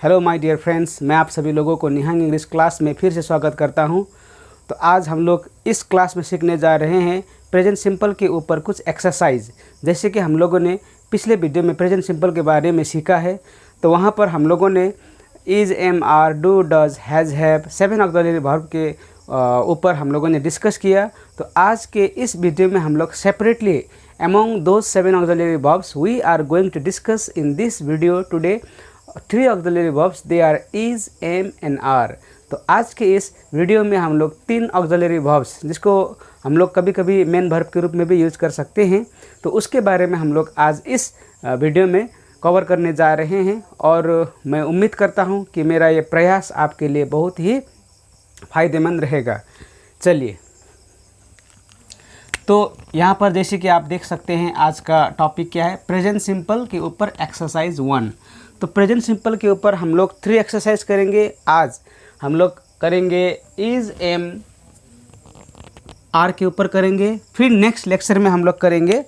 Hello my dear friends, मैं आप सभी लोगों को निहांग इंग्लिश क्लास में फिर से स्वागत करता हूं। तो आज हम लोग इस क्लास में सीखने जा रहे हैं प्रेजेंट सिंपल के ऊपर कुछ एक्सरसाइज। जैसे कि हम लोगों ने पिछले वीडियो में प्रेजेंट सिंपल के बारे में सीखा है, तो वहां पर हम लोगों ने is, am, are, do, does, has, have 7 auxiliary verb के ऊपर हम लोगों ने डिस्कस किया। तो आज के इस वीडियो में हम लोग separately among those 7 auxiliary verbs we are going to discuss in this video today 3 auxiliary verbs, they are is, am and are। तो आज के इस वीडियो में हम लोग 3 auxiliary verbs जिसको हम लोग कभी कभी मेन वर्ब के रूप में भी यूज़ कर सकते हैं, तो उसके बारे में हम लोग आज इस वीडियो में कवर करने जा रहे हैं। और मैं उम्मीद करता हूं कि मेरा ये प्रयास आपके लिए बहुत ही फ़ायदेमंद रहेगा। चलिए, तो यहाँ पर जैसे कि आप देख सकते हैं आज का टॉपिक क्या है, प्रेजेंट सिंपल के ऊपर एक्सरसाइज 1। तो प्रेजेंट सिंपल के ऊपर हम लोग 3 एक्सरसाइज करेंगे। आज हम लोग करेंगे इज़, एम, आर के ऊपर करेंगे। फिर नेक्स्ट लेक्चर में हम लोग करेंगे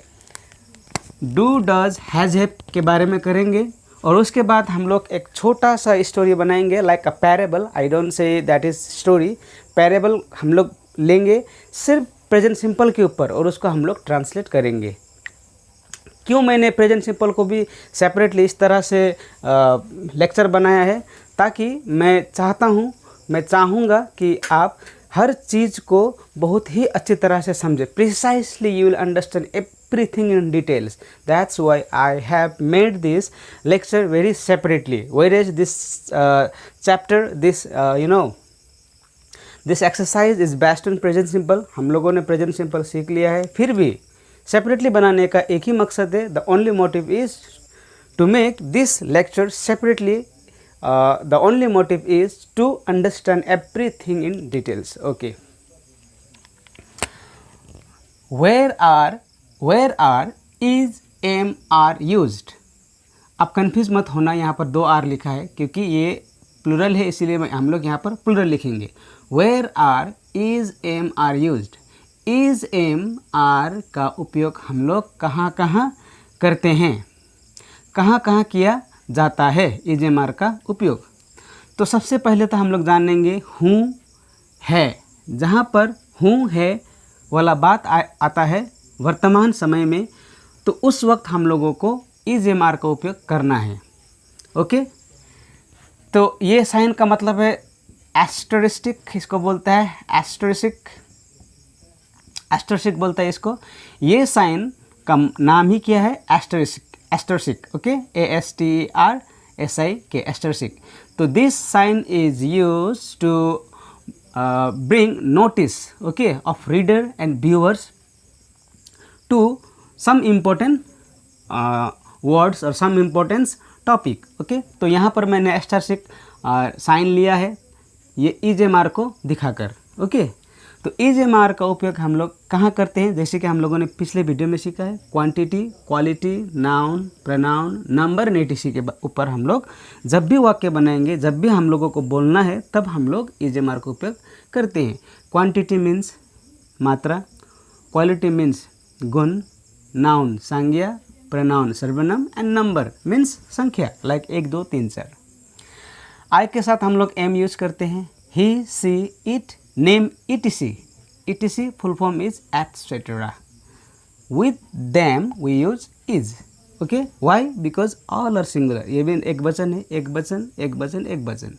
डू, डज, हैज़, हैव के बारे में करेंगे। और उसके बाद हम लोग एक छोटा सा स्टोरी बनाएंगे, like a parable. I don't say that is story, parable हम लोग लेंगे सिर्फ प्रेजेंट सिंपल के ऊपर और उसको हम लोग ट्रांसलेट करेंगे। क्यों मैंने प्रेजेंट सिंपल को भी सेपरेटली इस तरह से लेक्चर बनाया है, ताकि मैं चाहूँगा कि आप हर चीज़ को बहुत ही अच्छी तरह से समझें। Precisely you will understand everything in details. That's why I have made this lecture very separately, whereas this chapter, this exercise is based on present simple. हम लोगों ने प्रेजेंट सिंपल सीख लिया है, फिर भी सेपरेटली बनाने का एक ही मकसद है। The only motive is to make this lecture separately. The only motive is to understand everything in details. Okay, where are, is, am, are used. आप कंफ्यूज मत होना, यहाँ पर 2 आर लिखा है क्योंकि ये प्लूरल है, इसीलिए हम लोग यहाँ पर प्लूरल लिखेंगे। Where are, is, am, are used. Is, am, are का उपयोग हम लोग कहाँ कहाँ करते हैं, कहाँ कहाँ किया जाता है इज़, एम, आर का उपयोग। तो सबसे पहले तो हम लोग जानेंगे हूँ है। जहाँ पर हूँ है वाला बात आता है वर्तमान समय में, तो उस वक्त हम लोगों को इज़, एम, आर का उपयोग करना है। ओके, तो ये साइन का मतलब है एस्टरिस्टिक, इसको बोलता है एस्टरिस्टिक बोलता है इसको। ये साइन का नाम ही क्या है, एस्टरिस्टिक। Okay, ASTRSIK, एस्टरिस्टिक। तो this sign is use to bring notice, okay, of reader and viewers to some important words or some importance topic। Okay, तो यहाँ पर मैंने एस्टरिस्टिक साइन लिया है ये इज़, एम, आर को दिखाकर। ओके, तो इज़, एम, आर का उपयोग हम लोग कहाँ करते हैं, जैसे कि हम लोगों ने पिछले वीडियो में सीखा है। Quantity, quality, noun, pronoun, number, नेटिसी के ऊपर हम लोग जब भी वाक्य बनाएंगे, जब भी हम लोगों को बोलना है, तब हम लोग इज़, एम, आर का उपयोग करते हैं। क्वांटिटी मीन्स मात्रा, क्वालिटी मीन्स गुण, नाउन संज्ञा, प्रोनाउन सर्वनाम एंड नंबर मीन्स संख्या, लाइक 1, 2, 3, 4। आई के साथ हम लोग एम यूज करते हैं। He, she, it, name, etc full form is etcetera. With them we use is. Okay, why? Because all are singular. ये भी एक वचन है, एक वचन।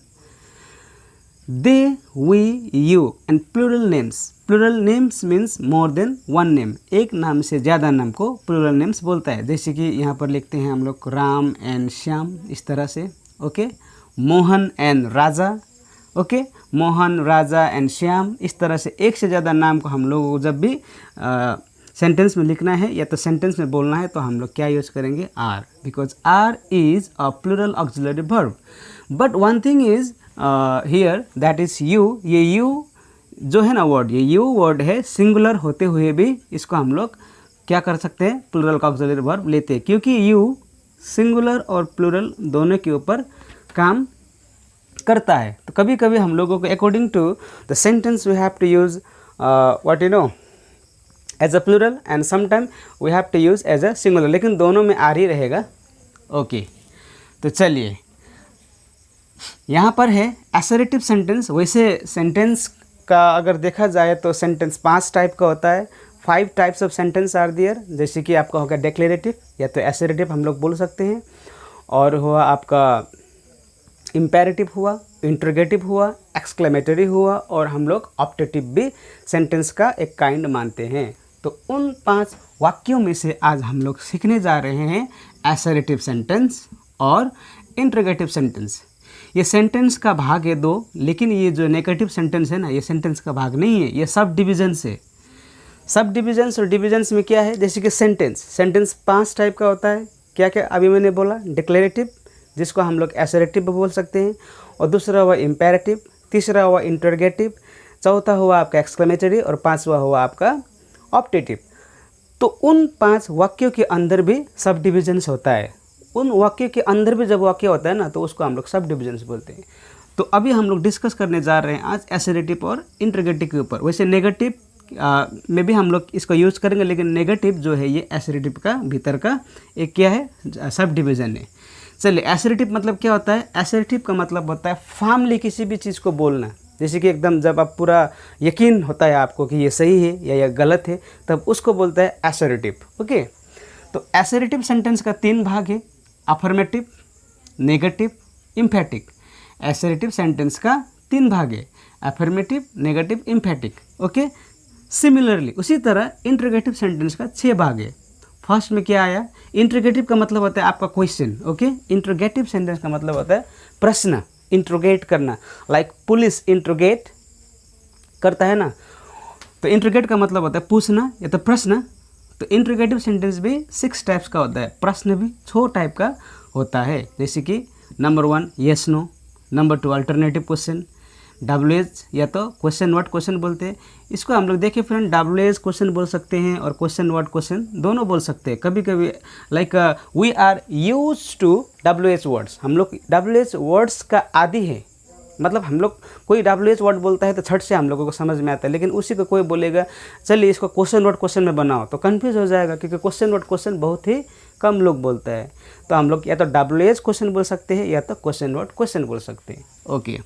They, we, you and plural names. Plural names means more than one name. एक नाम से ज़्यादा नाम को plural names बोलता है। जैसे कि यहाँ पर लिखते हैं हम लोग राम एंड श्याम, इस तरह से। Okay, Mohan and Raja. Okay, Mohan, Raja and Shyam, इस तरह से एक से ज़्यादा नाम को हम लोग जब भी सेंटेंस में लिखना है या तो सेंटेंस में बोलना है, तो हम लोग क्या यूज़ करेंगे, are, because are is a plural auxiliary verb. But one thing is here, that is you. ये यू जो है ना वर्ड, ये यू वर्ड है, सिंगुलर होते हुए भी इसको हम लोग क्या कर सकते हैं, प्लूरल का ऑक्सिलरी वर्ब लेते हैं, क्योंकि यू सिंगुलर और प्लूरल दोनों के ऊपर काम करता है। तो कभी कभी हम लोगों को according to the sentence we have to use what you know as a plural and sometime we have to use as a singular, लेकिन दोनों में आर ही रहेगा। ओके, तो चलिए यहाँ पर है असर्टिव सेंटेंस। वैसे सेंटेंस का अगर देखा जाए तो सेंटेंस 5 टाइप का होता है। 5 types of sentence are there. जैसे कि आपका होगा डिक्लेरेटिव या तो असर्टिव हम लोग बोल सकते हैं, और हुआ आपका इम्पेरेटिव हुआ, इंटरोगेटिव हुआ, एक्सक्लेमेटरी हुआ, और हम लोग ऑप्टेटिव भी सेंटेंस का एक काइंड मानते हैं। तो उन 5 वाक्यों में से आज हम लोग सीखने जा रहे हैं असर्टिव सेंटेंस और इंटरोगेटिव सेंटेंस। ये सेंटेंस का भाग है 2, लेकिन ये जो नेगेटिव सेंटेंस है ना, ये सेंटेंस का भाग नहीं है, ये सब डिविजन्स है। सब डिविजन्स और डिविजन्स में क्या है, जैसे कि सेंटेंस 5 टाइप का होता है। क्या क्या अभी मैंने बोला, डिक्लेरेटिव जिसको हम लोग असर्टिव भी बोल सकते हैं, और दूसरा हुआ इम्पेरेटिव, तीसरा हुआ इंटरोगेटिव, चौथा हुआ आपका एक्सक्लेमेटरी, और 5वां हुआ आपका ऑप्टेटिव। तो उन 5 वाक्यों के अंदर भी सब डिविजन्स होता है। उन वाक्य के अंदर भी जब वाक्य होता है ना, तो उसको हम लोग सब डिविजन्स बोलते हैं। तो अभी हम लोग डिस्कस करने जा रहे हैं आज असर्टिव और इंटरोगेटिव के ऊपर। वैसे नेगेटिव में भी हम लोग इसको यूज़ करेंगे, लेकिन नेगेटिव जो है ये असर्टिव का भीतर का एक क्या है, सब डिविज़न है। चलिए, असर्टिव मतलब क्या होता है? असर्टिव का मतलब होता है फार्मली किसी भी चीज़ को बोलना। जैसे कि एकदम जब आप पूरा यकीन होता है आपको कि ये सही है या ये गलत है, तब उसको बोलता है असर्टिव। ओके, तो असर्टिव सेंटेंस का 3 भाग है, affirmative, negative, emphatic. Assertive sentence का 3 भाग है, affirmative, negative, emphatic. Okay, similarly उसी तरह इंटरोगेटिव सेंटेंस का 6 भाग है। फर्स्ट में क्या आया? इंटरोगेटिव का मतलब होता है आपका क्वेश्चन। ओके, इंटरोगेटिव सेंटेंस का मतलब होता है प्रश्न, इंट्रोगेट करना। लाइक पुलिस इंट्रोगेट करता है ना, तो इंट्रोगेट का मतलब होता है पूछना या तो प्रश्न। तो इंट्रोगेटिव सेंटेंस भी 6 टाइप्स का होता है, प्रश्न भी 6 टाइप का होता है। जैसे कि number 1 yes no, number 2 alternative question, WH या तो क्वेश्चन वर्ड क्वेश्चन बोलते हैं। इसको हम लोग देखिए फ्रेंड, WH क्वेश्चन बोल सकते हैं और क्वेश्चन वर्ड क्वेश्चन दोनों बोल सकते हैं। कभी कभी like we are use to WH words, हम लोग WH वर्ड्स का आदी है। मतलब हम लोग कोई WH वर्ड बोलता है तो छट से हम लोगों को समझ में आता है, लेकिन उसी को कोई बोलेगा चलिए इसको क्वेश्चन वर्ड क्वेश्चन में बनाओ, तो कन्फ्यूज़ हो जाएगा, क्योंकि क्वेश्चन वर्ड क्वेश्चन बहुत ही कम लोग बोलते हैं। तो हम लोग या तो WH क्वेश्चन बोल सकते हैं या तो क्वेश्चन वर्ड क्वेश्चन बोल सकते हैं। ओके,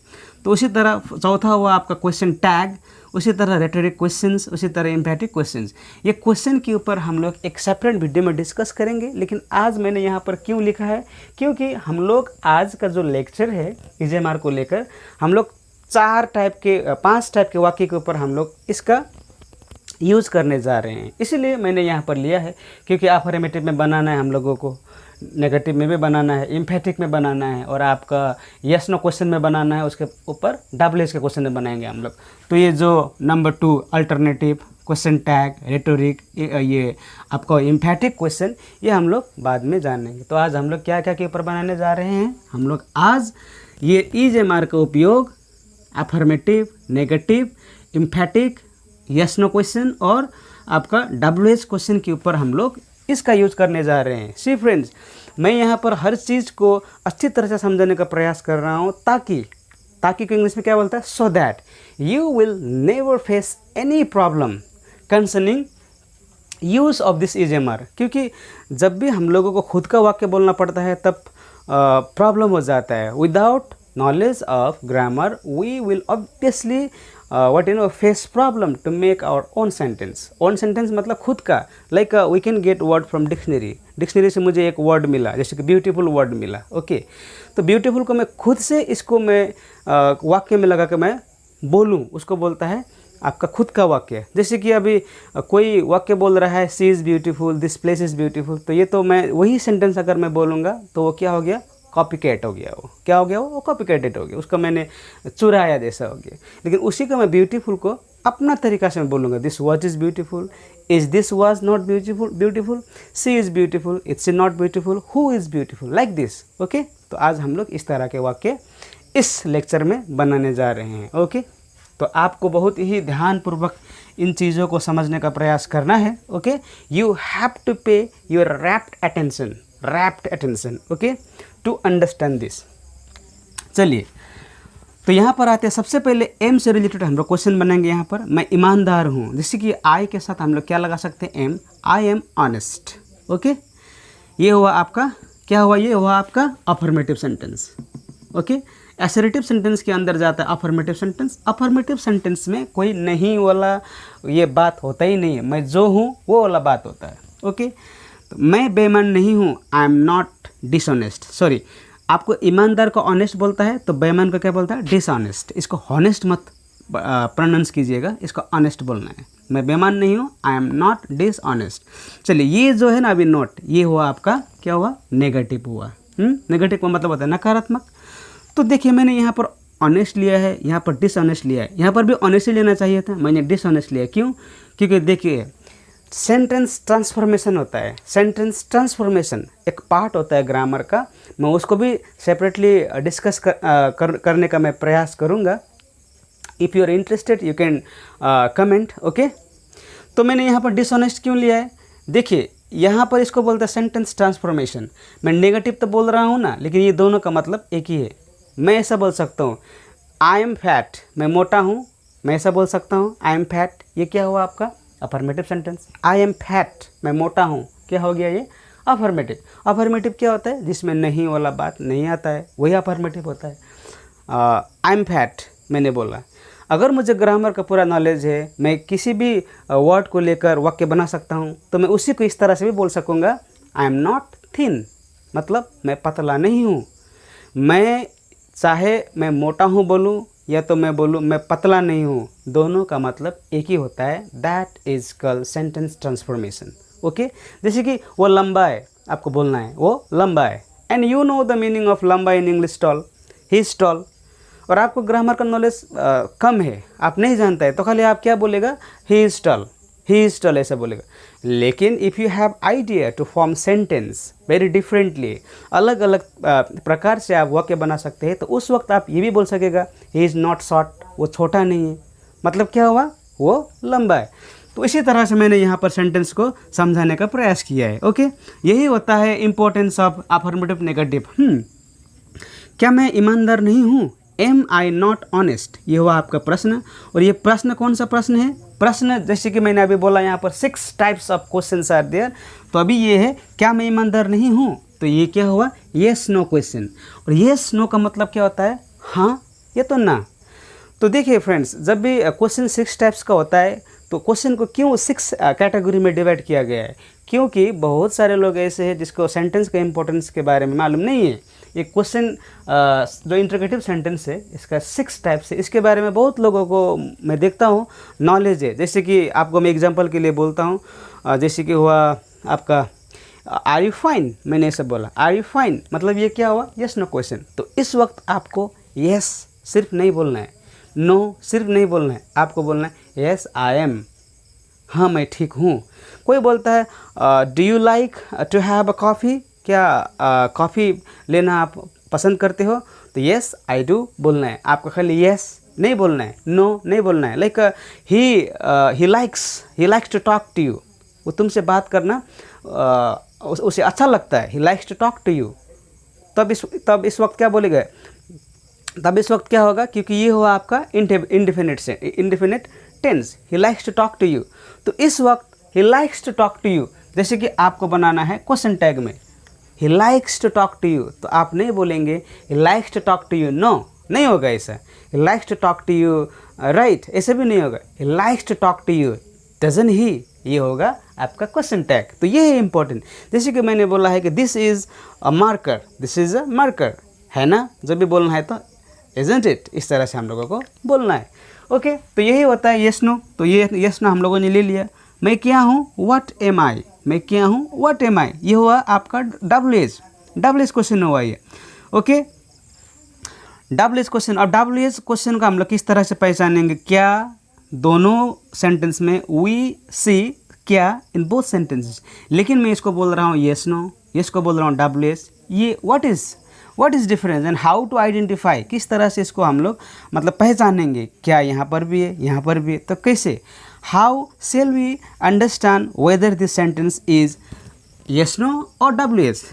तो उसी तरह चौथा हुआ आपका क्वेश्चन टैग, उसी तरह रेटोरिक क्वेश्चंस, उसी तरह एम्पैथिक क्वेश्चंस। ये क्वेश्चन के ऊपर हम लोग एक सेपरेट वीडियो में डिस्कस करेंगे, लेकिन आज मैंने यहाँ पर क्यों लिखा है, क्योंकि हम लोग आज का जो लेक्चर है EJMR को लेकर हम लोग 5 टाइप के वाक्य के ऊपर हम लोग इसका यूज़ करने जा रहे हैं। इसीलिए मैंने यहाँ पर लिया है, क्योंकि अफर्मेटिव में बनाना है हम लोगों को, नेगेटिव में भी बनाना है, एम्फेटिक में बनाना है, और आपका यस नो क्वेश्चन में बनाना है, उसके ऊपर WH के क्वेश्चन में बनाएंगे हम लोग। तो ये जो number 2 alternative, question tag, rhetoric, ये आपका एम्फेटिक क्वेश्चन, ये हम लोग बाद में जानेंगे। तो आज हम लोग क्या क्या के ऊपर बनाने जा रहे हैं, हम लोग आज ये EJMR का उपयोग affirmative, negative, emphatic, yes no question और आपका WH क्वेश्चन के ऊपर हम लोग इसका यूज़ करने जा रहे हैं। सी फ्रेंड्स, मैं यहाँ पर हर चीज़ को अच्छी तरह से समझाने का प्रयास कर रहा हूँ, ताकि को इंग्लिश में क्या बोलता है, so that you will never face any problem concerning use of this EJMR। क्योंकि जब भी हम लोगों को खुद का वाक्य बोलना पड़ता है तब प्रॉब्लम हो जाता है। Without knowledge of grammar we will obviously face problem to make our own sentence मतलब खुद का, like we can get word from dictionary से मुझे एक वर्ड मिला, जैसे कि ब्यूटीफुल वर्ड मिला। ओके, तो ब्यूटीफुल को मैं खुद से इसको मैं वाक्य में लगा कर मैं बोलूँ, उसको बोलता है आपका खुद का वाक्य। जैसे कि अभी कोई वाक्य बोल रहा है she is beautiful, this place is beautiful, तो ये तो मैं वही सेंटेंस अगर मैं बोलूँगा तो वो क्या हो गया, कॉपीकैट हो गया। वो क्या हो गया, वो कॉपीकैटेड हो गया, उसका मैंने चुराया जैसा हो गया। लेकिन उसी का मैं ब्यूटीफुल को अपना तरीका से मैं बोलूँगा, this watch is beautiful, is this watch not beautiful, she is beautiful, it's not beautiful, who is beautiful, like this. Okay, तो आज हम लोग इस तरह के वाक्य इस लेक्चर में बनाने जा रहे हैं। ओके, तो आपको बहुत ही ध्यानपूर्वक इन चीज़ों को समझने का प्रयास करना है। Okay, you have to pay your rapt attention okay to understand this. चलिए, तो यहाँ पर आते हैं, सबसे पहले एम से रिलेटेड हम लोग क्वेश्चन बनाएंगे। यहाँ पर मैं ईमानदार हूँ, जैसे कि आई के साथ हम लोग क्या लगा सकते हैं, am, I am honest. Okay, ये हुआ आपका क्या हुआ, ये हुआ आपका affirmative sentence. Okay, assertive sentence के अंदर जाता है अफर्मेटिव सेंटेंस। अफर्मेटिव सेंटेंस में कोई नहीं वाला ये बात होता ही नहीं है, मैं जो हूँ वो वाला बात होता है। ओके, तो मैं बेईमान नहीं हूँ, I am not dishonest. Sorry, आपको ईमानदार को ऑनेस्ट बोलता है तो बेईमान को क्या बोलता है, डिसऑनेस्ट। इसको हॉनेस्ट मत प्रोनाउंस कीजिएगा, इसको ऑनेस्ट बोलना है। मैं बेईमान नहीं हूँ, आई एम नॉट डिसऑनेस्ट। चलिए, ये जो है ना अभी नोट, ये हुआ आपका क्या हुआ, नेगेटिव हुआ। नेगेटिव का मतलब होता है नकारात्मक। तो देखिए, मैंने यहाँ पर ऑनेस्ट लिया है, यहाँ पर डिसऑनेस्ट लिया है। यहाँ पर भी ऑनेस्ट ही लेना चाहिए था, मैंने डिसऑनेस्ट लिया। क्यों? क्योंकि देखिए, सेंटेंस ट्रांसफॉर्मेशन होता है। सेंटेंस ट्रांसफॉर्मेशन एक पार्ट होता है ग्रामर का, मैं उसको भी सेपरेटली डिस्कस करने का मैं प्रयास करूँगा। If you are interested you can comment. Okay, तो मैंने यहाँ पर डिसऑनेस्ट क्यों लिया है? देखिए, यहाँ पर इसको बोलते हैं सेंटेंस ट्रांसफॉर्मेशन। मैं नेगेटिव तो बोल रहा हूँ ना, लेकिन ये दोनों का मतलब एक ही है। मैं ऐसा बोल सकता हूँ, आई एम फैट, मैं मोटा हूँ, मैं ऐसा बोल सकता हूँ, आई एम फैट। ये क्या हुआ आपका, affirmative sentence. I am fat, मैं मोटा हूँ, क्या हो गया ये, अफर्मेटिव। अफर्मेटिव क्या होता है, जिसमें नहीं वाला बात नहीं आता है, वही अफर्मेटिव होता है। आई एम फैट मैंने बोला। अगर मुझे ग्रामर का पूरा नॉलेज है, मैं किसी भी वर्ड को लेकर वाक्य बना सकता हूँ, तो मैं उसी को इस तरह से भी बोल सकूँगा, आई एम नॉट थिन, मतलब मैं पतला नहीं हूँ। मैं चाहे मैं मोटा हूँ बोलूँ या तो मैं बोलूँ मैं पतला नहीं हूँ, दोनों का मतलब एक ही होता है। That is called sentence transformation. Okay, जैसे कि वो लंबा है, आपको बोलना है वो लंबा है, and you know the meaning of लंबा in English, tall, he is tall. और आपको ग्रामर का नॉलेज कम है, आप नहीं जानता है, तो खाली आप क्या बोलेगा, he is tall, he is tall ऐसा बोलेगा। लेकिन if you have idea to form sentence very differently, अलग अलग प्रकार से आप वाक्य बना सकते हैं, तो उस वक्त आप ये भी बोल सकेगा, ही इज़ नॉट शॉर्ट, वो छोटा नहीं है, मतलब क्या हुआ, वो लंबा है। तो इसी तरह से मैंने यहाँ पर सेंटेंस को समझाने का प्रयास किया है। ओके, यही होता है इम्पोर्टेंस ऑफ अफर्मेटिव नेगेटिव। क्या मैं ईमानदार नहीं हूँ, एम आई नॉट ऑनेस्ट, ये हुआ आपका प्रश्न। और ये प्रश्न कौन सा प्रश्न है, प्रश्न जैसे कि मैंने अभी बोला, यहाँ पर 6 types of questions are there. तो अभी ये है, क्या मैं ईमानदार नहीं हूँ, तो ये क्या हुआ, येस नो क्वेश्चन। और येस नो का मतलब क्या होता है, हाँ या तो ना। तो देखिए फ्रेंड्स, जब भी क्वेश्चन 6 टाइप्स का होता है, तो क्वेश्चन को क्यों 6 कैटेगरी में डिवाइड किया गया है, क्योंकि बहुत सारे लोग ऐसे हैं जिसको सेंटेंस के इंपॉर्टेंस के बारे में मालूम नहीं है। ये क्वेश्चन जो इंटरोगेटिव सेंटेंस है, इसका 6 टाइप्स है, इसके बारे में बहुत लोगों को मैं देखता हूँ नॉलेज है। जैसे कि आपको मैं एग्जांपल के लिए बोलता हूँ, जैसे कि हुआ आपका आर यू फाइन, मैंने ऐसे बोला आर यू फाइन, मतलब ये क्या हुआ, यस नो क्वेश्चन। तो इस वक्त आपको यस सिर्फ नहीं बोलना है, नो सिर्फ नहीं बोलना है, आपको बोलना है यस आई एम, हाँ मैं ठीक हूँ। कोई बोलता है do you like to have a coffee, क्या कॉफ़ी लेना आप पसंद करते हो, तो येस आई डू बोलना है, आपको खाली येस नहीं बोलना है, नो नहीं बोलना है। Like he likes to talk to you, वो तुमसे बात करना उसे अच्छा लगता है, he likes to talk to you. तब इस वक्त क्या बोलेगा, तब इस वक्त क्या होगा, क्योंकि ये हुआ आपका indefinite tense, he likes to talk to you. तो इस वक्त he likes to talk to you, जैसे कि आपको बनाना है क्वेश्चन टैग में he likes to talk to you, तो आप नहीं बोलेंगे he likes to talk to you, no नहीं होगा ऐसा। he likes to talk to you right, ऐसे भी नहीं होगा। he likes to talk to you doesn't he, ये होगा आपका क्वेश्चन टैग। तो ये है इंपॉर्टेंट। जैसे कि मैंने बोला है कि this is a marker, this is a marker, है ना, जब भी बोलना है तो isn't it, इस तरह से हम लोगों को बोलना है। ओके, तो यही होता है येस नो। तो ये येस नो हम लोगों ने ले लिया। मैं क्या हूँ, व्हाट एम आई, मैं क्या हूँ, व्हाट एम आई, ये हुआ आपका डब्ल्यू एच क्वेश्चन हुआ ये। Okay, W H question. और डब्ल्यू एच क्वेश्चन को हम लोग किस तरह से पहचानेंगे, क्या दोनों सेंटेंस में वी सी क्या इन बोथ सेंटेंसेस, लेकिन मैं इसको बोल रहा हूँ येस नो, इसको बोल रहा हूँ डब्ल्यू एच। ये what is difference and how to identify, किस तरह से इसको हम लोग मतलब पहचानेंगे, क्या यहाँ पर भी है यहाँ पर भी है, तो कैसे, how shall we understand whether this sentence is yes no और डब्ल्यू एच,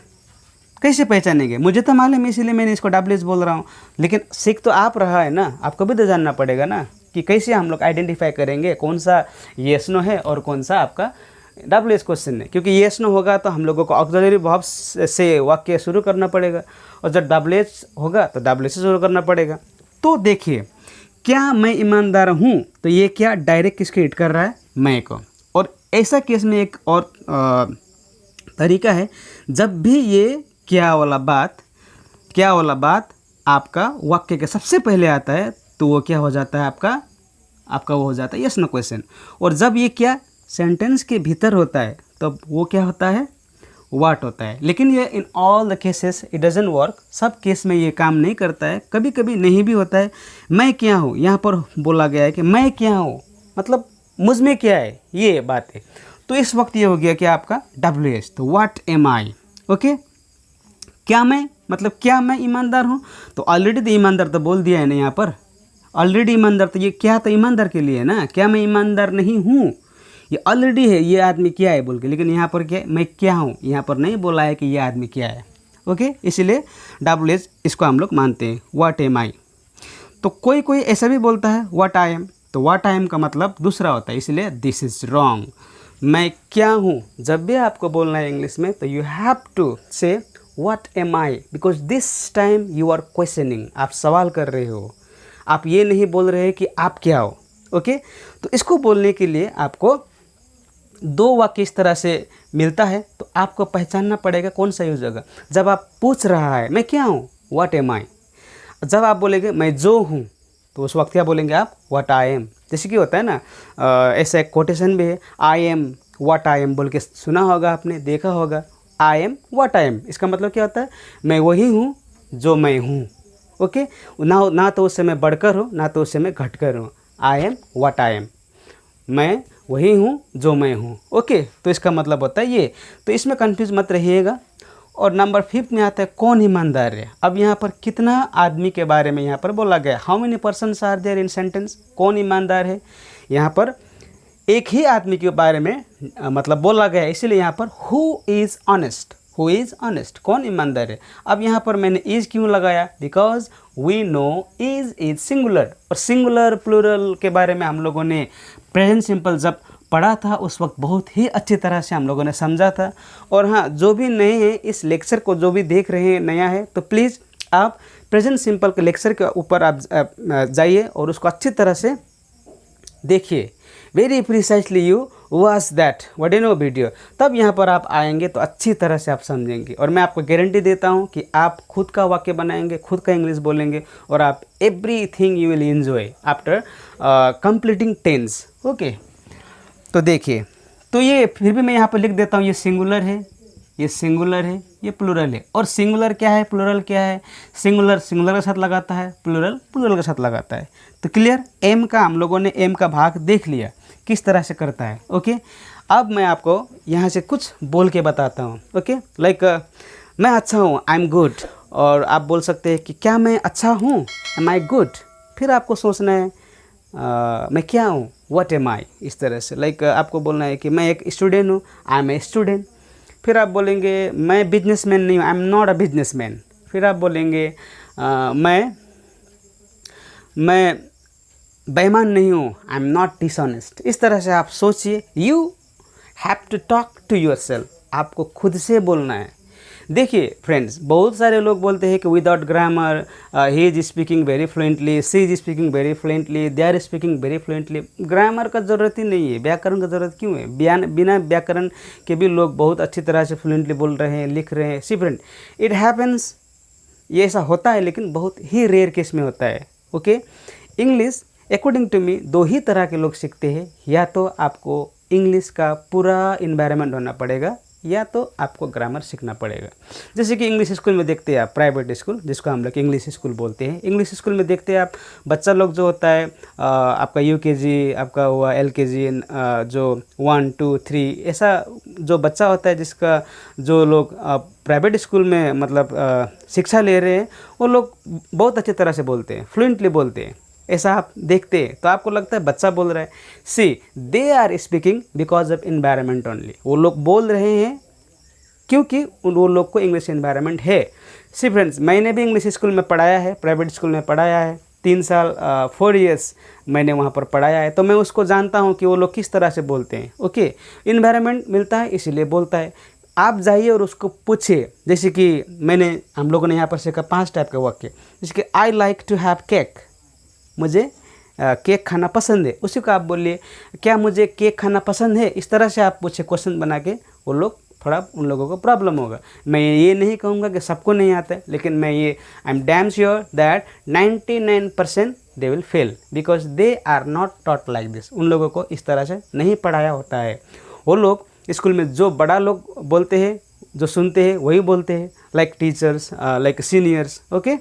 कैसे पहचानेंगे, मुझे तो मालूम है इसीलिए मैंने इसको डब्ल्यू एच बोल रहा हूँ, लेकिन सीख तो आप रहा है ना, आपको भी तो जानना पड़ेगा ना कि कैसे हम लोग आइडेंटिफाई करेंगे कौन सा येस नो है और कौन सा आपका डबल एस क्वेश्चन है, क्योंकि येस नो होगा तो हम लोगों को ऑक्सिलरी वर्ब से वाक्य शुरू करना पड़ेगा, और जब डबल एस होगा तो डबल एस से शुरू करना पड़ेगा। तो देखिए, क्या मैं ईमानदार हूँ, तो ये क्या डायरेक्ट किसको हिट कर रहा है, मैं को। और ऐसा केस में एक और तरीका है, जब भी ये क्या वाला बात आपका वाक्य के सबसे पहले आता है तो वो क्या हो जाता है, आपका वो हो जाता है यस नो क्वेश्चन। और जब ये क्या सेंटेंस के भीतर होता है तब वो क्या होता है, व्हाट होता है। लेकिन ये in all the cases it doesn't work, सब केस में ये काम नहीं करता है, कभी कभी नहीं भी होता है। मैं क्या हूँ, यहाँ पर बोला गया है कि मैं क्या हूँ, मतलब मुझ में क्या है, ये बात है। तो इस वक्त ये हो गया कि आपका डब्ल्यू एस, तो व्हाट एम आई। ओके, क्या मैं, मतलब क्या मैं ईमानदार हूँ, तो ऑलरेडी तो ईमानदार तो बोल दिया है ना यहाँ पर, ऑलरेडी ईमानदार, तो ये क्या तो ईमानदार के लिए है ना, क्या मैं ईमानदार नहीं हूँ, ये ऑलरेडी है, ये आदमी क्या है बोल के। लेकिन यहाँ पर क्या, मैं क्या हूँ, यहाँ पर नहीं बोला है कि ये आदमी क्या है। ओके, इसीलिए डबल एस इसको हम लोग मानते हैं, व्हाट एम आई। तो कोई ऐसा भी बोलता है व्हाट आई एम, तो व्हाट आई एम का मतलब दूसरा होता है, इसलिए दिस इज़ रॉन्ग। मैं क्या हूँ, जब भी आपको बोलना है इंग्लिश में तो you have to say what am I, because this time you are questioning, आप सवाल कर रहे हो, आप ये नहीं बोल रहे कि आप क्या हो। ओके, तो इसको बोलने के लिए आपको दो वाक्य इस तरह से मिलता है, तो आपको पहचानना पड़ेगा कौन सा यूज होगा। जब आप पूछ रहा है मैं क्या हूँ, व्हाट एम आई, जब आप बोलेंगे मैं जो हूँ, तो उस वक्त क्या बोलेंगे आप, व्हाट आई एम। जैसे कि होता है ना, ऐसा एक कोटेशन भी है, I am what I am बोल के सुना होगा आपने, देखा होगा, I am what I am, इसका मतलब क्या होता है, मैं वही हूँ जो मैं हूँ। ओके, ना तो उससे मैं बढ़कर हूँ, ना तो उससे मैं घटकर हूँ, I am what I am, मैं वही हूँ जो मैं हूँ। ओके, तो इसका मतलब होता है ये, तो इसमें कंफ्यूज मत रहिएगा। और नंबर 5 में आता है कौन ईमानदार है। अब यहाँ पर कितना आदमी के बारे में यहाँ पर बोला गया, how many persons are there in sentence, कौन ईमानदार है, यहाँ पर एक ही आदमी के बारे में मतलब बोला गया है, इसीलिए यहाँ पर who is honest, who is honest, कौन ईमानदार है। अब यहाँ पर मैंने इज़ क्यों लगाया, because we know is singular, और सिंगुलर प्लूरल के बारे में हम लोगों ने प्रेजेंट सिंपल जब पढ़ा था उस वक्त बहुत ही अच्छी तरह से हम लोगों ने समझा था। और हाँ, जो भी नए हैं इस लेक्चर को, जो भी देख रहे हैं नया है, तो प्लीज़ आप प्रेजेंट सिंपल के लेक्चर के ऊपर आप जाइए और उसको अच्छी तरह से देखिए, very precisely you watch that वडिनो वीडियो, तब यहाँ पर आप आएंगे तो अच्छी तरह से आप समझेंगे। और मैं आपको गारंटी देता हूँ कि आप खुद का वाक्य बनाएंगे, खुद का इंग्लिश बोलेंगे, और आप everything you will enjoy after completing tense. Okay, तो देखिए, तो ये फिर भी मैं यहाँ पर लिख देता हूँ, ये सिंगुलर है, ये सिंगुलर है, ये प्लूरल है। और सिंगुलर क्या है, प्लूरल क्या है, सिंगुलर सिंगुलर के साथ लगाता है, प्लूरल प्लूरल के साथ लगाता है। तो क्लियर, एम का हम लोगों ने एम का भाग देख लिया किस तरह से करता है। ओके, अब मैं आपको यहाँ से कुछ बोल के बताता हूँ। ओके, लाइक मैं अच्छा हूँ, आई एम गुड, और आप बोल सकते हैं कि क्या मैं अच्छा हूँ, एम आई गुड। फिर आपको सोचना है मैं क्या हूँ, व्हाट एम आई, इस तरह से। लाइक आपको बोलना है कि मैं एक स्टूडेंट हूँ, आई एम ए स्टूडेंट। फिर आप बोलेंगे मैं बिजनेसमैन नहीं हूँ, I am not a businessman. फिर आप बोलेंगे मैं बेईमान नहीं हूँ, आई एम नॉट डिसऑनेस्ट। इस तरह से आप सोचिए, you have to talk to yourself, आपको खुद से बोलना है। देखिए फ्रेंड्स, बहुत सारे लोग बोलते हैं कि without grammar he is speaking very fluently, she is speaking very fluently, they are speaking very fluently. Grammar का ज़रूरत ही नहीं है, व्याकरण का ज़रूरत क्यों है, बिना व्याकरण के भी लोग बहुत अच्छी तरह से फ्लुएंटली बोल रहे हैं, लिख रहे हैं। सी फ्रेंड, इट हैपन्स, ये ऐसा होता है, लेकिन बहुत ही रेयर केस में होता है। Okay, English according to me दो ही तरह के लोग सीखते हैं, या तो आपको इंग्लिश का पूरा इन्वायरमेंट होना पड़ेगा, या तो आपको ग्रामर सीखना पड़ेगा। जैसे कि इंग्लिश स्कूल में देखते हैं आप, प्राइवेट स्कूल जिसको हम लोग इंग्लिश स्कूल बोलते हैं, इंग्लिश स्कूल में देखते हैं आप बच्चा लोग जो होता है आपका यूकेजी, आपका हुआ एलकेजी, जो 1 2 3 ऐसा जो बच्चा होता है, जिसका जो लोग प्राइवेट स्कूल में मतलब शिक्षा ले रहे हैं, वो लोग बहुत अच्छी तरह से बोलते हैं, फ्लुएंटली बोलते हैं। ऐसा आप देखते हैं तो आपको लगता है बच्चा बोल रहा है। See, they are speaking because of environment only, वो लोग बोल रहे हैं क्योंकि वो लोग को इंग्लिश इन्वायरमेंट है। सी फ्रेंड्स, मैंने भी इंग्लिश स्कूल में पढ़ाया है, प्राइवेट स्कूल में पढ़ाया है, 3 साल 4 इयर्स मैंने वहाँ पर पढ़ाया है, तो मैं उसको जानता हूँ कि वो लोग किस तरह से बोलते हैं। ओके, इन्वायरमेंट मिलता है इसीलिए बोलता है। आप जाइए और उसको पूछिए, जैसे कि हम लोगों ने यहाँ पर सीखा 5 टाइप के वाक्य, जैसे कि I like to have cake, मुझे केक खाना पसंद है। उसी को आप बोलिए क्या मुझे केक खाना पसंद है, इस तरह से आप पूछे क्वेश्चन बना के, वो लोग थोड़ा उन लोगों को प्रॉब्लम होगा। मैं ये नहीं कहूँगा कि सबको नहीं आता है, लेकिन मैं ये I am damn sure that 99% they will fail because they are not taught like this. उन लोगों को इस तरह से नहीं पढ़ाया होता है। वो लोग स्कूल में जो बड़ा लोग बोलते हैं, जो सुनते हैं वही बोलते हैं, like teachers, like seniors. Okay,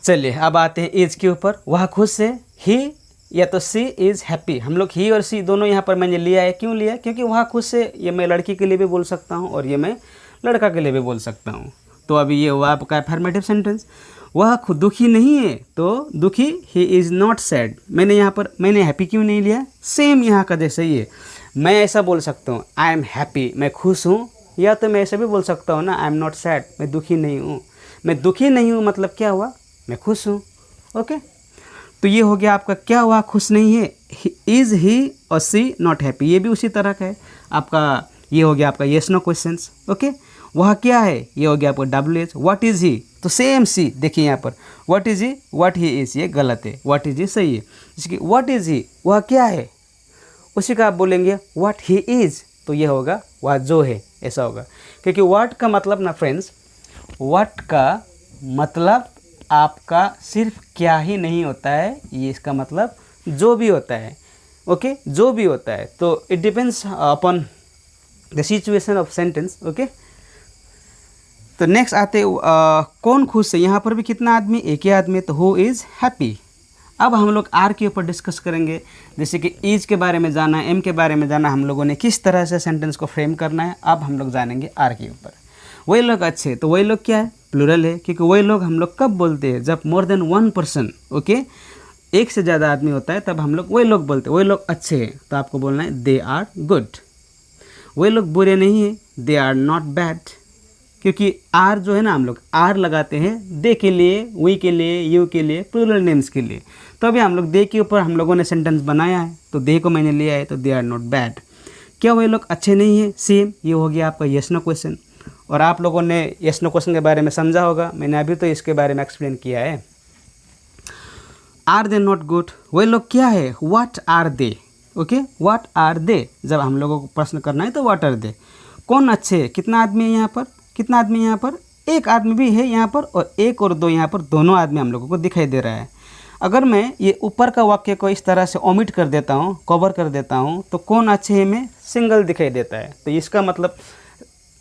चलिए अब आते हैं एज के ऊपर। वह खुश है, ही या तो सी इज़ हैप्पी। हम लोग ही और सी दोनों यहाँ पर मैंने लिया है। क्यों लिया? क्योंकि वह खुश है ये मैं लड़की के लिए भी बोल सकता हूँ और ये मैं लड़का के लिए भी बोल सकता हूँ। तो अभी ये हुआ आपका अफर्मेटिव सेंटेंस। वह खुद दुखी नहीं है, तो दुखी, ही इज़ नॉट सैड। मैंने हैप्पी क्यों नहीं लिया? सेम यहाँ का जैसे ही है। मैं ऐसा बोल सकता हूँ आई एम हैप्पी, मैं खुश हूँ, या तो मैं ऐसा भी बोल सकता हूँ ना आई एम नॉट सैड, मैं दुखी नहीं हूँ। मैं दुखी नहीं हूँ मतलब क्या हुआ? मैं खुश हूँ। ओके, तो ये हो गया आपका क्या हुआ? खुश नहीं है। इज़ ही और सी नॉट हैप्पी, ये भी उसी तरह का है आपका। ये हो गया आपका येस नो क्वेश्चंस। ओके, वह क्या है, ये हो गया आपका WH। व्हाट इज़ ही, तो सेम सी, देखिए यहाँ पर what is he, what he is, ये गलत है, व्हाट इज़ ही सही है। जैसे व्हाट इज़ ही, वह क्या है, उसी का आप बोलेंगे व्हाट ही इज़, तो ये होगा वह जो है, ऐसा होगा। क्योंकि व्हाट का मतलब ना फ्रेंड्स, व्हाट का मतलब आपका सिर्फ क्या ही नहीं होता है, ये इसका मतलब जो भी होता है। ओके, जो भी होता है, तो it depends upon the situation of sentence. Okay, तो नेक्स्ट आते कौन खुश है। यहाँ पर भी कितना आदमी? एक ही आदमी, तो हु इज़ हैप्पी। अब हम लोग आर के ऊपर डिस्कस करेंगे, जैसे कि इज के बारे में जाना, एम के बारे में जाना, हम लोगों ने किस तरह से सेंटेंस को फ्रेम करना है। अब हम लोग जानेंगे आर के ऊपर। वही लोग अच्छे, तो वही लोग क्या है? प्लूरल है, क्योंकि वही लोग हम लोग कब बोलते हैं? जब मोर देन 1 पर्सन, ओके, एक से ज़्यादा आदमी होता है, तब हम लोग वही लोग बोलते हैं वही लोग अच्छे हैं, तो आपको बोलना है दे आर गुड। वही लोग बुरे नहीं हैं, दे आर नॉट बैड, क्योंकि आर जो है ना, हम लोग आर लगाते हैं दे के लिए, वी के लिए, यू के लिए, प्लूरल नेम्स के लिए। तो अभी हम लोग दे के ऊपर हम लोगों ने सेंटेंस बनाया है, तो दे को मैंने लिया है, तो दे आर नॉट बैड। क्या वही लोग अच्छे नहीं हैं? सेम, ये हो गया आपका येस नो क्वेश्चन। और आप लोगों ने येस नो क्वेश्चन के बारे में समझा होगा, मैंने अभी तो इसके बारे में एक्सप्लेन किया है। आर दे नॉट गुड, वही लोग क्या है? What are they. Okay, what are they, जब हम लोगों को प्रश्न करना है तो व्हाट आर दे। कौन अच्छे है? कितना आदमी है यहाँ पर? कितना आदमी है यहाँ पर? एक आदमी भी है यहाँ पर, और एक और दो यहाँ पर, दोनों आदमी हम लोगों को दिखाई दे रहा है। अगर मैं ये ऊपर का वाक्य को इस तरह से ओमिट कर देता हूँ, कवर कर देता हूँ, तो कौन अच्छे है में सिंगल दिखाई देता है, तो इसका मतलब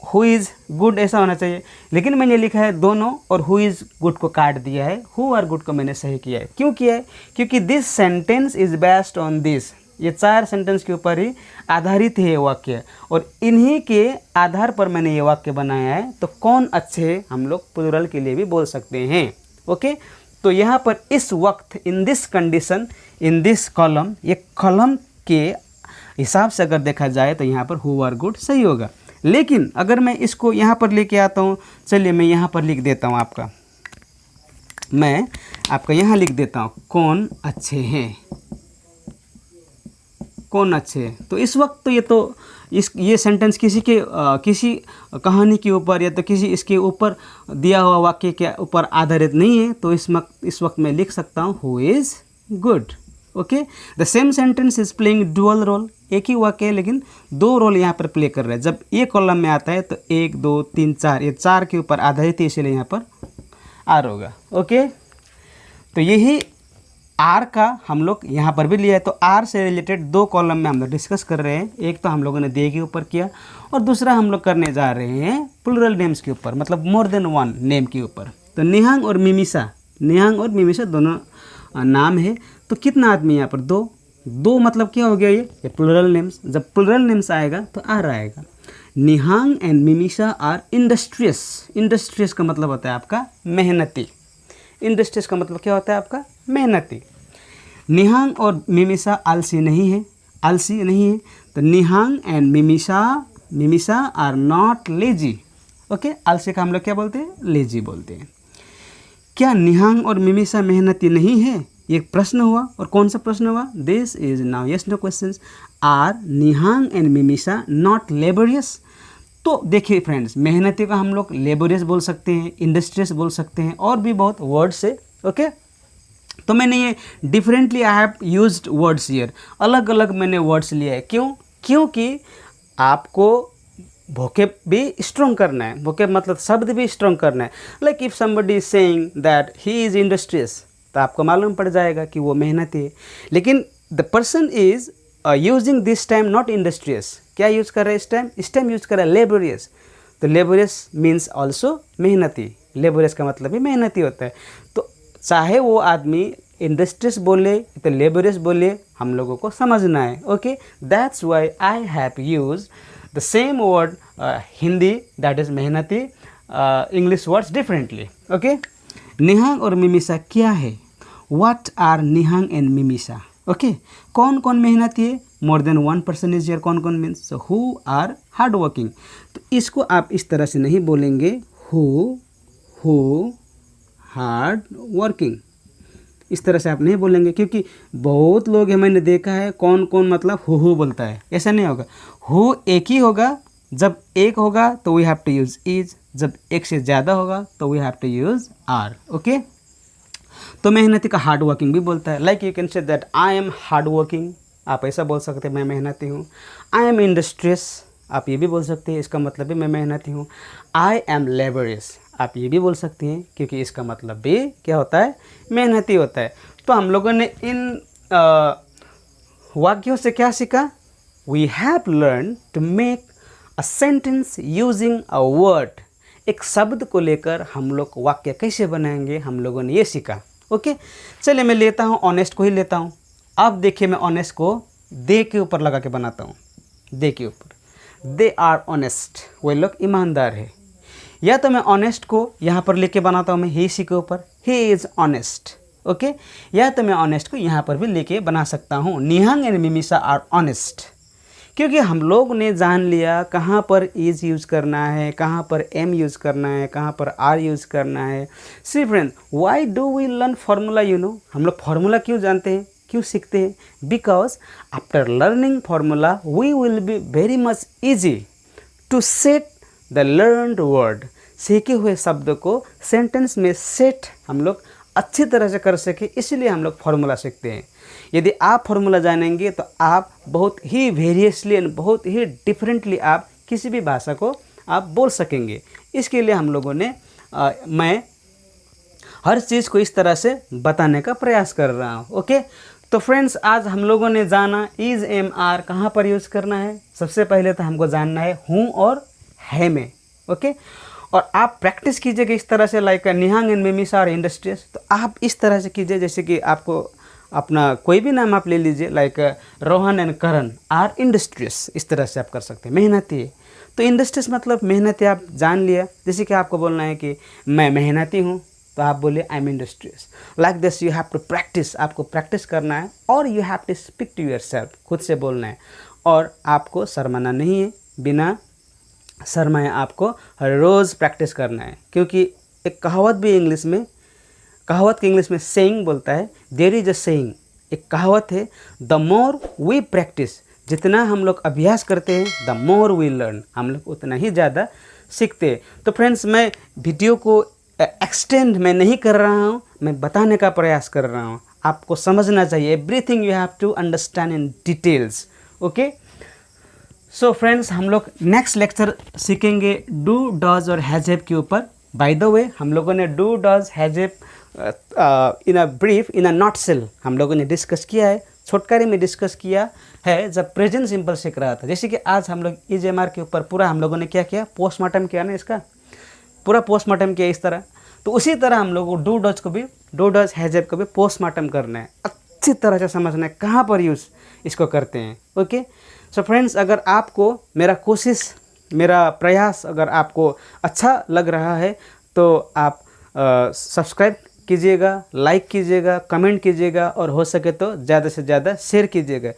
हु इज़ गुड ऐसा होना चाहिए। लेकिन मैंने लिखा है दोनों, और हु इज़ गुड को काट दिया है, हु आर गुड को मैंने सही किया है। क्यों किया है? क्योंकि this sentence is based on this, ये 4 सेंटेंस के ऊपर ही आधारित है ये वाक्य, और इन्हीं के आधार पर मैंने ये वाक्य बनाया है। तो कौन अच्छे हम लोग प्लूरल के लिए भी बोल सकते हैं। ओके, तो यहाँ पर इस वक्त in this condition, in this column, ये कॉलम के हिसाब से अगर देखा जाए तो यहाँ पर हु आर गुड सही होगा। लेकिन अगर मैं इसको यहाँ पर लेके आता हूँ, चलिए मैं यहाँ पर लिख देता हूँ मैं आपका यहाँ लिख देता हूँ कौन अच्छे हैं, कौन अच्छे हैं। तो इस वक्त तो ये सेंटेंस किसी कहानी के ऊपर या तो किसी इसके ऊपर दिया हुआ वाक्य के ऊपर आधारित नहीं है। तो इस वक्त मैं लिख सकता हूँ who is good. Okay, the same sentence is playing dual role, एक ही वाक्य है लेकिन 2 रोल यहाँ पर प्ले कर रहा है। जब ये कॉलम में आता है तो 1 2 3 4, ये 4 के ऊपर आधारित है, इसलिए यहाँ पर आर होगा। ओके, तो यही आर का हम लोग यहाँ पर भी लिया है। तो आर से रिलेटेड 2 कॉलम में हम लोग डिस्कस कर रहे हैं। एक तो हम लोगों ने दे के ऊपर किया, और दूसरा हम लोग करने जा रहे हैं प्लूरल नेम्स के ऊपर, मतलब मोर देन 1 नेम के ऊपर। तो निहांग और मिमिसा दोनों नाम है। तो कितना आदमी यहाँ पर? 2 मतलब क्या हो गया? ये प्लूरल नेम्स। जब प्लूरल नेम्स आएगा तो आर आएगा। निहांग एंड मिमिसा आर इंडस्ट्रियस का मतलब होता है आपका मेहनती। इंडस्ट्रियस का मतलब क्या होता है आपका? मेहनती। निहांग और मिमिसा आलसी नहीं है, तो Nihang and Mimisa are not lazy. Okay, आलसी का हम लोग क्या बोलते हैं? लेजी बोलते हैं। क्या निहांग और मिमिसा मेहनती नहीं है? ये प्रश्न हुआ। और कौन सा प्रश्न हुआ? This is now yes no questions. Are Nihang and Mimisa not laborious? तो देखिए फ्रेंड्स, मेहनती का हम लोग लेबोरियस बोल सकते हैं, इंडस्ट्रियस बोल सकते हैं, और भी बहुत वर्ड्स है। ओके, तो मैंने ये differently I have used words here, अलग अलग मैंने वर्ड्स लिए है। क्यों? क्योंकि आपको वोकेब भी स्ट्रॉन्ग करना है, वोकेब मतलब शब्द भी स्ट्रॉन्ग करना है। Like if somebody is saying that he is industrious, तो आपको मालूम पड़ जाएगा कि वो मेहनती है। लेकिन the person is using this time not industrious, क्या यूज़ कर रहा है इस टाइम यूज़ कर रहा है लेबोरियस। तो लेबोरियस मीन्स ऑल्सो मेहनती, लेबोरियस का मतलब भी मेहनती होता है। तो चाहे वो आदमी इंडस्ट्रियस बोले तो लेबोरियस बोले, हम लोगों को समझना है। Okay, that's why I have use the same word Hindi that is मेहनती, English words differently. Okay, Nihang और मिमिसा क्या है? What are Nihang and Mimisa? Okay, कौन कौन मेहनती है? More than one person is here. कौन कौन means who are hard working. तो इसको आप इस तरह से नहीं बोलेंगे हु हार्ड वर्किंग, इस तरह से आप नहीं बोलेंगे, क्योंकि बहुत लोग हैं मैंने देखा है कौन कौन मतलब हु बोलता है। ऐसा नहीं होगा। हु एक ही होगा, जब एक होगा तो we have to use is, जब एक से ज़्यादा होगा तो we have to use are. Okay, तो मेहनती का हार्ड वर्किंग भी बोलता है। Like you can say that I am hard working, आप ऐसा बोल सकते हैं मैं मेहनती हूँ। आई एम इंडस्ट्रियस, आप ये भी बोल सकते हैं, इसका मतलब भी मैं मेहनती हूँ। आई एम लेबोरियस, आप ये भी बोल सकते हैं, क्योंकि इसका मतलब भी क्या होता है? मेहनती होता है। तो हम लोगों ने इन वाक्यों से क्या सीखा? We have learn to make a sentence using a word. एक शब्द को लेकर हम लोग वाक्य कैसे बनाएंगे, हम लोगों ने ये सीखा। ओके, चलिए मैं लेता हूँ, ऑनेस्ट को ही लेता हूँ। अब देखिए, मैं ऑनेस्ट को दे के ऊपर लगा के बनाता हूँ। दे के ऊपर, दे आर ऑनेस्ट, वे लोग ईमानदार है। या तो मैं ऑनेस्ट को यहाँ पर लेके बनाता हूँ, मैं ही सी के ऊपर, ही इज़ ऑनेस्ट। ओके, या तो मैं ऑनेस्ट को यहाँ पर भी लेके बना सकता हूँ, निहांग एंड मिमिसा आर ऑनेस्ट। क्योंकि हम लोग ने जान लिया कहाँ पर इज़ यूज़ करना है, कहाँ पर एम यूज़ करना है, कहाँ पर आर यूज़ करना है। See friend, why do we learn formula? You know, हम लोग फार्मूला क्यों जानते हैं, क्यों सीखते हैं? Because after learning formula we will be very much easy to set the learned word. सीखे हुए शब्द को सेंटेंस में सेट हम लोग अच्छी तरह से कर सके, इसलिए हम लोग फार्मूला सीखते हैं। यदि आप फार्मूला जानेंगे तो आप बहुत ही वेरियसली एंड बहुत ही डिफरेंटली आप किसी भी भाषा को आप बोल सकेंगे। इसके लिए हम लोगों ने मैं हर चीज़ को इस तरह से बताने का प्रयास कर रहा हूँ। ओके, तो फ्रेंड्स, आज हम लोगों ने जाना इज़ एम आर कहाँ पर यूज़ करना है। सबसे पहले तो हमको जानना है हूँ और है में। ओके, और आप प्रैक्टिस कीजिएगा इस तरह से, लाइक निहांग एंड मिमिसा और इंडस्ट्रियस। तो आप इस तरह से कीजिए, जैसे कि आपको अपना कोई भी नाम आप ले लीजिए, like Rohan and Karan are industrious, इस तरह से आप कर सकते हैं, मेहनती है। तो इंडस्ट्रियस मतलब मेहनती आप जान लिया। जैसे कि आपको बोलना है कि मैं मेहनती हूँ, तो आप बोलिए I am industrious. Like this you have to practice, आपको प्रैक्टिस करना है, और you have to speak to yourself, खुद से बोलना है। और आपको शर्माना नहीं है, बिना शर्माए आपको हर रोज़ प्रैक्टिस करना है। क्योंकि एक कहावत भी इंग्लिश में, कहावत के इंग्लिश में सेइंग बोलता है, देयर इज अ सेइंग, एक कहावत है, द मोर वी प्रैक्टिस, जितना हम लोग अभ्यास करते हैं द मोर वी लर्न, हम लोग उतना ही ज़्यादा सीखते हैं। तो फ्रेंड्स, मैं वीडियो को एक्सटेंड मैं नहीं कर रहा हूँ, मैं बताने का प्रयास कर रहा हूँ। आपको समझना चाहिए, everything you have to understand in details. Okay, so friends, हम लोग नेक्स्ट लेक्चर सीखेंगे डू डज और हैज हैव के ऊपर। बाय द वे, हम लोगों ने do does has have in a brief, in a nutshell हम लोगों ने डिस्कस किया है, छोटकारी में डिस्कस किया है जब प्रेजेंट सिंपल सीख रहा था। जैसे कि आज हम लोग इज एम आर के ऊपर पूरा हम लोगों ने क्या किया, पोस्टमार्टम किया ना, इसका पूरा पोस्टमार्टम किया इस तरह। तो उसी तरह हम लोग को डू डज को भी, डू डज हैज हैव को भी पोस्टमार्टम करना है, अच्छी तरह से समझना है कहाँ पर यूज़ इसको करते हैं। ओके, सो फ्रेंड्स, अगर आपको मेरा कोशिश, मेरा प्रयास अगर आपको अच्छा लग रहा है तो आप सब्सक्राइब कीजिएगा, लाइक कीजिएगा, कमेंट कीजिएगा, और हो सके तो ज़्यादा से ज़्यादा शेयर कीजिएगा।